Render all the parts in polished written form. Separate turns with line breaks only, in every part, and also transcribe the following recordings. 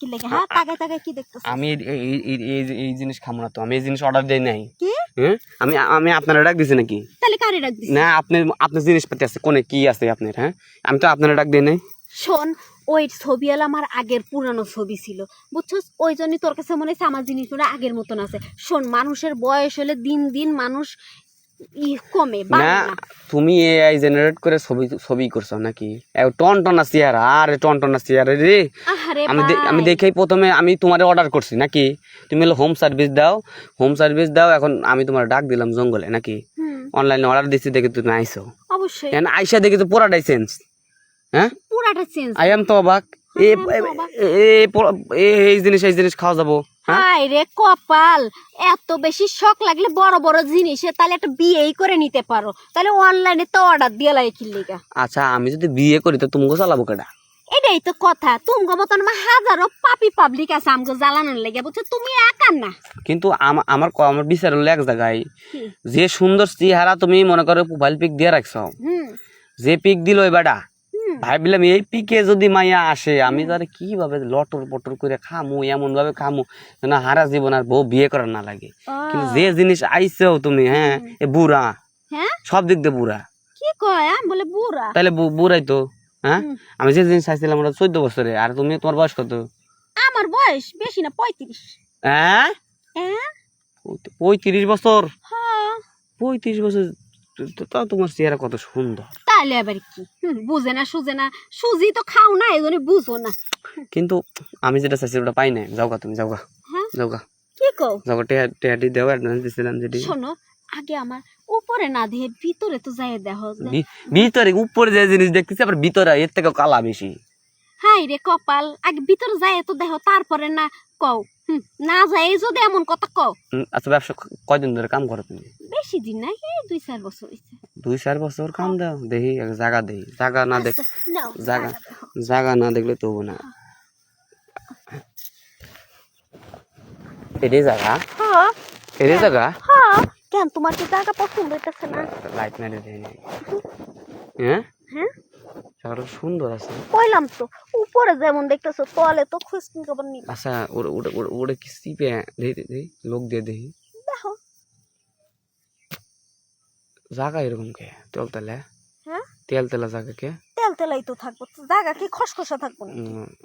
কি লাগে হ্যাঁ তাকায় তাকায় কি দেখতেছ
আমি এই জিনিস খাবো না তো আমি এই জিনিস অর্ডার দেই নাই
কি
হ্যাঁ আমি আমি আপনারা ডাক দিছি নাকি
তাহলে কারে ডাক দিছিস
না আপনি আপনার জিনিসপাতি আছে কোনে কি আছে আপনার হ্যাঁ আমি তো আপনারা ডাক দেই নাই
শোন ওই ছবিওয়ালা আমার আগের পুরানো ছবি ছিল বুঝছস ওই জন্যই তোর কাছে মনে হচ্ছে আমার জিনিসগুলো আগের মতন আছে শোন মানুষের বয়স হলে দিন দিন মানুষ কমে
না
বাড়ে না
তুমি এআই জেনারেট করে ছবি ছবি করছো নাকি টন টনা চেহারা আরে টন টনা চেহারা রে
আহারে
আমি দেখেই প্রথমে আমি তোমারে অর্ডার করছি নাকি তুমি হলো হোম সার্ভিস দাও এখন আমি তোমার ডাক দিলাম জঙ্গলে নাকি অনলাইনে অর্ডার দিচ্ছি দেখে তুমি আইসো
অবশ্যই
আইসা দেখে তো পুরাটাই চেঞ্জ হ্যাঁ
পুরাটা চেঞ্জ
আই এম তো অবাক এই জিনিস খাওয়া যাবো
হাই রে কপাল এত বেশি শখ লাগলে বড় বড় জিনিসে তাহলে একটা বিয়েই করে নিতে পারো তাহলে অনলাইনে তো অর্ডার দিয়ে লাগে কিল্লিগা
আচ্ছা আমি যদি বিয়ে করি তো তুমি চালাবো কেডা
এটাই তো কথা তুমগো মতন হাজারো পাপি পাবলিক আছে আমগো জ্বালানোর লেগে বুঝছো তুমি একা না
কিন্তু আমার আমার বিচার হলো এক জায়গায় যে সুন্দর চেহারা তুমি মনে করো প্রোফাইল পিক দিয়ে রাখছো যে পিক দিল ওই বেটা ভাবলাম এই পিকে যদি মাইয়া আসে আমি তার কিভাবে লটর পটর করে খামু এমন ভাবে খামু না হারা জীবন আর বউ বিয়ে করার না লাগে কিন্তু যে জিনিস আইছো তুমি হ্যাঁ এ বুড়া
হ্যাঁ
সব দিক দিয়ে বুড়া
কি কয় বলে বুড়া
তাহলে বুড়াই তো হ্যাঁ আমি যে জিনিস চাইছিলাম ওটা 14 বছরে আর তুমি তোমার বয়স কত
আমার বয়স বেশি না 35
হ্যাঁ
হ্যাঁ
35 বছর
হ্যাঁ
35 বছর তাও তোমার চেহারা কত সুন্দর
তাহলে আবার কি বুঝে না সুজি তো খাও না এই জন্য বুঝো না
কিন্তু আমি যেটা চাইছি ওটা পাই নাই যাওগা তুমি যাওগা যাওগা
কি কও
যাওগা টেহাটি দেও অ্যাডভান্স দিছিলাম যেটি
শোনো আগে আমার উপরে না দিয়ে ভিতরে তো যাই দেখো
ভিতরে উপরে যে জিনিস দেখতেছি আবার ভিতরে এর থেকে কালা বেশি
হাই রে কপাল আগে ভিতরে যাই তো দেখো তারপরে না কও না যাই যদি এমন কথা কও
আচ্ছা ব্যবসা কয়দিন ধরে কাম করো তুমি
বেশি দিন না এই 2-4 বছর হইছে
2-4 বছর কাম দাও দেখি এক জায়গা দেই জায়গা না দেখ জায়গা না দেখলে তো হবে না এডি জায়গা
হ্যাঁ
এডি জায়গা
হ্যাঁ কেন তোমার কি জায়গা পছন্দ হইতাছে না
লাইট মেরে দেই হ্যাঁ
হ্যাঁ
জায়গাটা সুন্দর আছে
কইলাম তো উপরে যেমন দেখতেছো তলে তো খুশকি খবর নি
আচ্ছা ওরে কি সিপে দেই লোক দিয়ে দেই
দেখো
জায়গা এরকম কে তেলতেলা
হ্যাঁ
তেলতেলা জায়গা কে
তেলাই তো থাকবো জায়গা কি খসখসা থাকবো না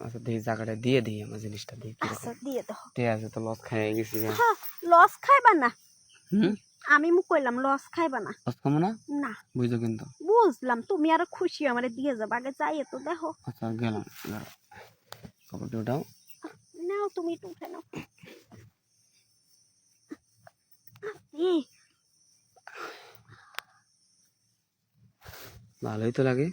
আচ্ছা দেই জায়গাটা দিয়ে দিই আমার জিনিসটা দেই
আচ্ছা দিয়ে দাও
ঠিক আছে তো লস খাই গেছি
হ্যাঁ লস খাইবা না আমি মু কইলাম লস খাইবা না
লস খাবো না
না
বুঝছো কিন্তু
বুঝলাম তুমি আর খুশি আমারে দিয়ে যাবে আগে যাই তো দেখো
আচ্ছা গেলাম কাপড় ওটাও
নাও তুমি একটু উঠে নাও
ভালোই তো লাগে